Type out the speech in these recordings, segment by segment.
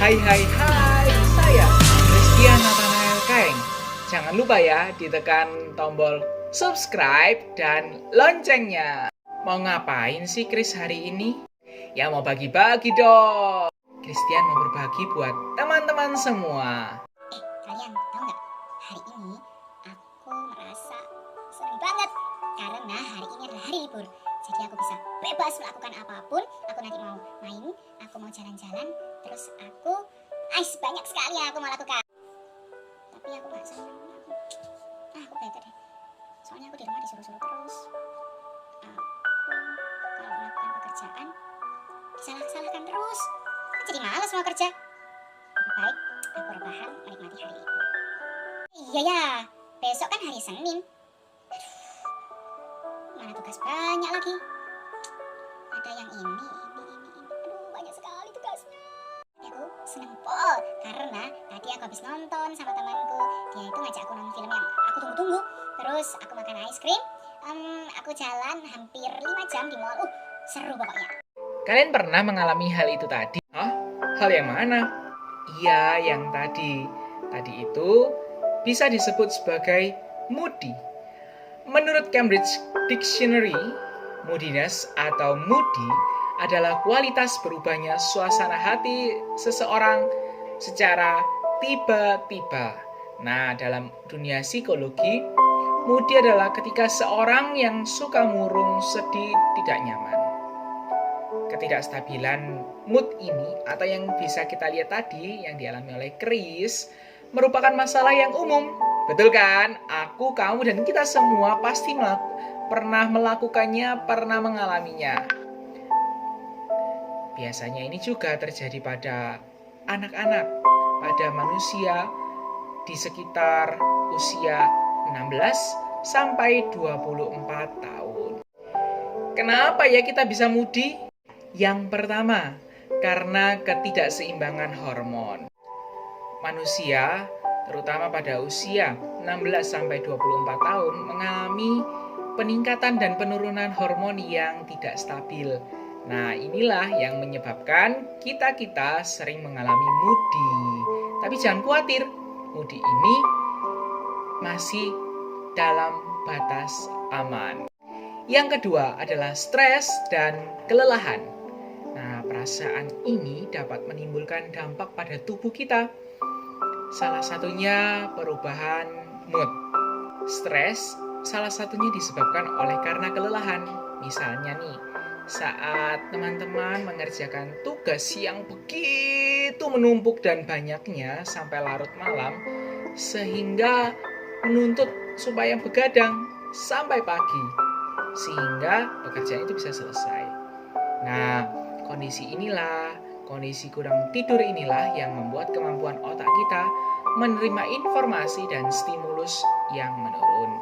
Hai, saya Christian Nathanael Kaeng. Jangan lupa ya ditekan tombol subscribe dan loncengnya. Mau ngapain sih Chris hari ini? Ya mau bagi-bagi dong. Christian mau berbagi buat teman-teman semua. Kalian tahu nggak? Hari ini aku merasa senang banget karena hari ini adalah hari libur. Jadi aku bisa bebas melakukan apapun. Aku nanti mau main, aku mau jalan-jalan, terus banyak sekali yang aku mau lakukan. Tapi aku nggak senang. Aku bete deh. Soalnya aku di rumah disuruh-suruh terus. Aku kalau melakukan pekerjaan disalah-salahkan terus. Jadi malas mau kerja. Lebih baik aku rebahan menikmati hari libur. Iya ya, besok kan hari Senin. Mana tugas banyak lagi. Ada yang ini. Aduh, banyak sekali tugasnya. Aku seneng pol karena tadi aku habis nonton sama temanku. Dia itu ngajak aku nonton film yang aku tunggu-tunggu. Terus aku makan ice cream. Aku jalan hampir 5 jam di mall. Seru pokoknya. Kalian pernah mengalami hal itu tadi? Hah? Hal yang mana? Iya, yang tadi. Tadi itu bisa disebut sebagai moody. Menurut Cambridge Dictionary, moodiness atau moody adalah kualitas berubahnya suasana hati seseorang secara tiba-tiba. Nah, dalam dunia psikologi, moody adalah ketika seorang yang suka murung, sedih, tidak nyaman. Ketidakstabilan mood ini atau yang bisa kita lihat tadi yang dialami oleh Chris merupakan masalah yang umum. Betul kan? Aku, kamu, dan kita semua pasti pernah melakukannya, pernah mengalaminya. Biasanya ini juga terjadi pada anak-anak, pada manusia di sekitar usia 16 sampai 24 tahun. Kenapa ya kita bisa moody? Yang pertama, karena ketidakseimbangan hormon. Manusia, terutama pada usia 16 sampai 24 tahun, mengalami peningkatan dan penurunan hormon yang tidak stabil. Nah, inilah yang menyebabkan kita sering mengalami moody. Tapi jangan khawatir, moody ini masih dalam batas aman. Yang kedua adalah stres dan kelelahan. Nah, perasaan ini dapat menimbulkan dampak pada tubuh kita. Salah satunya perubahan mood. Stres salah satunya disebabkan oleh karena kelelahan. Misalnya nih, saat teman-teman mengerjakan tugas yang begitu menumpuk dan banyaknya sampai larut malam, sehingga menuntut supaya begadang sampai pagi, sehingga pekerjaan itu bisa selesai. Nah, kondisi kurang tidur inilah yang membuat kemampuan otak kita menerima informasi dan stimulus yang menurun.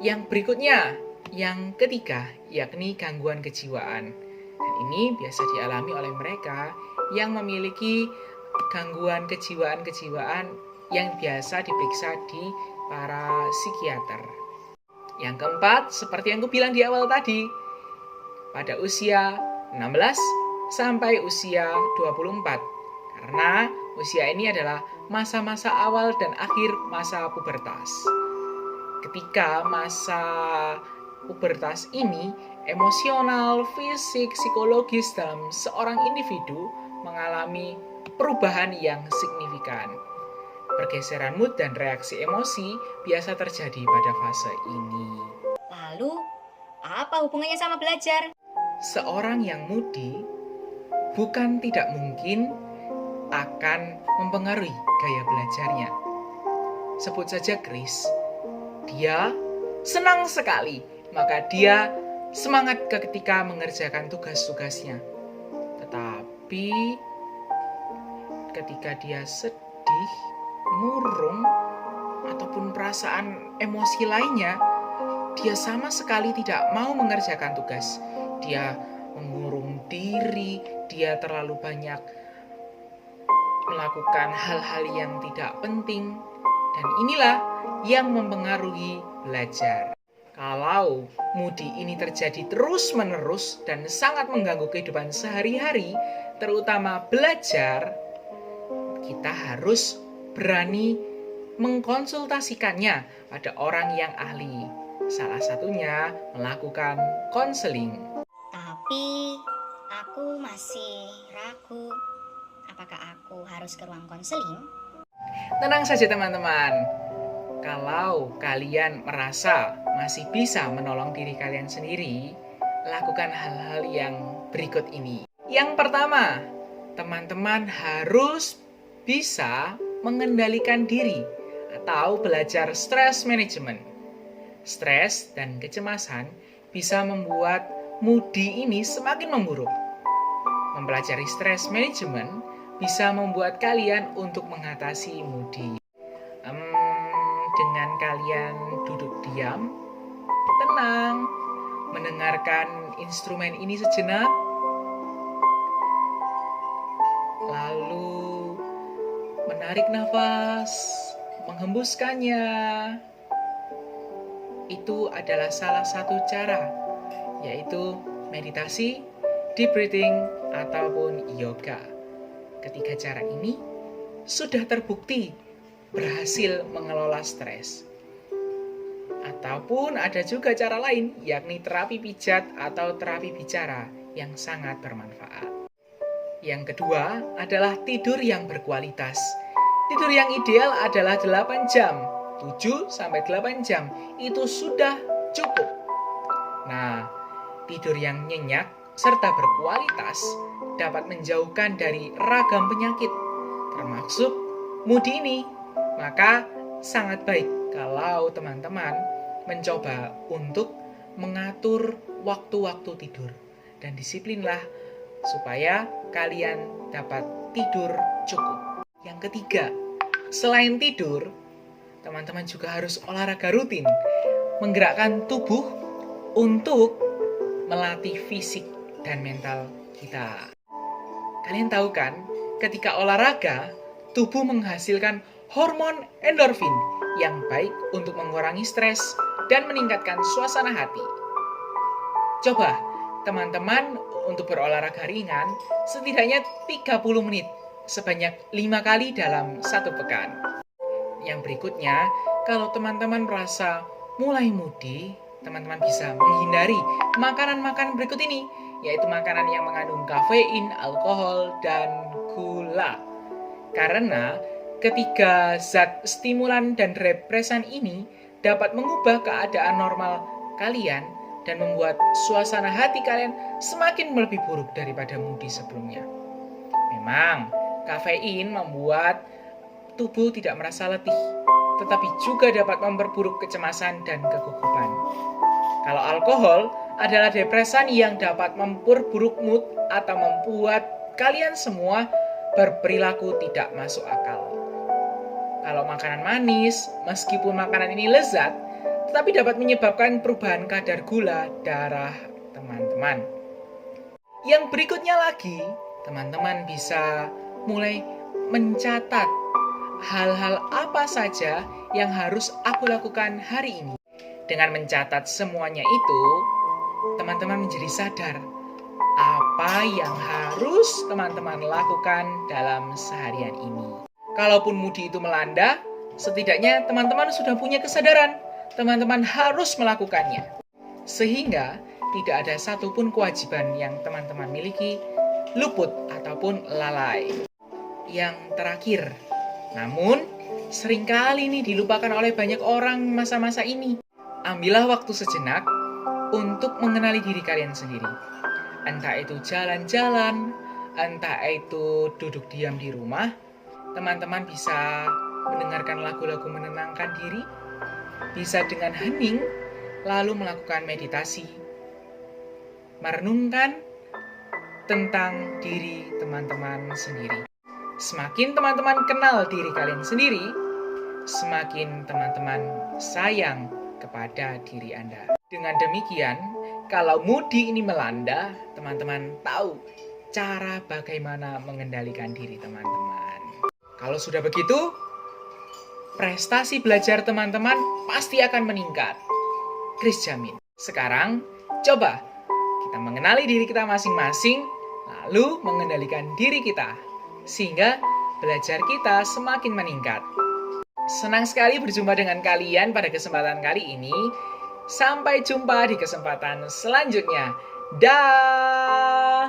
Yang berikutnya, yang ketiga, yakni gangguan kejiwaan. Dan ini biasa dialami oleh mereka yang memiliki gangguan kejiwaan yang biasa diperiksa di para psikiater. Yang keempat, seperti yang aku bilang di awal tadi, pada usia 16 sampai usia 24. Karena usia ini adalah masa-masa awal dan akhir masa pubertas. Ketika masa pubertas ini, emosional, fisik, psikologis dalam seorang individu mengalami perubahan yang signifikan. Pergeseran mood dan reaksi emosi biasa terjadi pada fase ini. Lalu, apa hubungannya sama belajar? Seorang yang moody bukan tidak mungkin akan mempengaruhi gaya belajarnya. Sebut saja Chris, dia senang sekali, maka dia semangat ketika mengerjakan tugas-tugasnya. Tetapi ketika dia sedih, murung, ataupun perasaan emosi lainnya, dia sama sekali tidak mau mengerjakan tugas. Dia mengurung diri, dia terlalu banyak melakukan hal-hal yang tidak penting, dan inilah yang mempengaruhi belajar. Kalau moody ini terjadi terus-menerus dan sangat mengganggu kehidupan sehari-hari, terutama belajar, kita harus berani mengkonsultasikannya pada orang yang ahli. Salah satunya melakukan konseling. Tapi aku masih ragu. Apakah aku harus ke ruang konseling? Tenang saja teman-teman. Kalau kalian merasa masih bisa menolong diri kalian sendiri, lakukan hal-hal yang berikut ini. Yang pertama, teman-teman harus bisa mengendalikan diri atau belajar stress management. Stres dan kecemasan bisa membuat moody ini semakin memburuk. Mempelajari stress management bisa membuat kalian untuk mengatasi moody. Dengan kalian duduk diam, tenang, mendengarkan instrumen ini sejenak, lalu menarik nafas, menghembuskannya. Itu adalah salah satu cara, yaitu meditasi, deep breathing, ataupun yoga. Ketiga cara ini sudah terbukti berhasil mengelola stres. Ataupun ada juga cara lain, yakni terapi pijat atau terapi bicara yang sangat bermanfaat. Yang kedua adalah tidur yang berkualitas. Tidur yang ideal adalah 8 jam. 7-8 jam itu sudah cukup. Nah, tidur yang nyenyak serta berkualitas dapat menjauhkan dari ragam penyakit, termasuk moody ini. Maka sangat baik kalau teman-teman mencoba untuk mengatur waktu-waktu tidur. Dan disiplinlah supaya kalian dapat tidur cukup. Yang ketiga, selain tidur, teman-teman juga harus olahraga rutin, menggerakkan tubuh untuk melatih fisik dan mental kita. Kalian tahu kan, ketika olahraga, tubuh menghasilkan hormon endorfin yang baik untuk mengurangi stres dan meningkatkan suasana hati. Coba teman-teman untuk berolahraga ringan setidaknya 30 menit sebanyak 5 kali dalam satu pekan. Yang berikutnya, kalau teman-teman merasa mulai moody, teman-teman bisa menghindari makanan-makanan berikut ini, yaitu makanan yang mengandung kafein, alkohol, dan gula. Karena ketiga zat stimulan dan represan ini dapat mengubah keadaan normal kalian dan membuat suasana hati kalian semakin lebih buruk daripada moody sebelumnya. Memang, kafein membuat tubuh tidak merasa letih, tetapi juga dapat memperburuk kecemasan dan kegugupan. Kalau alkohol adalah depresan yang dapat memperburuk mood atau membuat kalian semua berperilaku tidak masuk akal. Kalau makanan manis, meskipun makanan ini lezat, tetapi dapat menyebabkan perubahan kadar gula darah teman-teman. Yang berikutnya lagi, teman-teman bisa mulai mencatat hal-hal apa saja yang harus aku lakukan hari ini. Dengan mencatat semuanya itu, teman-teman menjadi sadar apa yang harus teman-teman lakukan dalam seharian ini. Kalaupun moody itu melanda, setidaknya teman-teman sudah punya kesadaran, teman-teman harus melakukannya. Sehingga tidak ada satupun kewajiban yang teman-teman miliki luput ataupun lalai. Yang terakhir, namun seringkali ini dilupakan oleh banyak orang masa-masa ini. Ambillah waktu sejenak untuk mengenali diri kalian sendiri. Entah itu jalan-jalan, entah itu duduk diam di rumah, teman-teman bisa mendengarkan lagu-lagu menenangkan diri, bisa dengan hening, lalu melakukan meditasi, merenungkan tentang diri teman-teman sendiri. Semakin teman-teman kenal diri kalian sendiri, semakin teman-teman sayang kepada diri Anda. Dengan demikian, kalau moody ini melanda, teman-teman tahu cara bagaimana mengendalikan diri teman-teman. Kalau sudah begitu, prestasi belajar teman-teman pasti akan meningkat. Kris jamin. Sekarang, coba kita mengenali diri kita masing-masing, lalu mengendalikan diri kita, sehingga belajar kita semakin meningkat. Senang sekali berjumpa dengan kalian pada kesempatan kali ini. Sampai jumpa di kesempatan selanjutnya. Dah.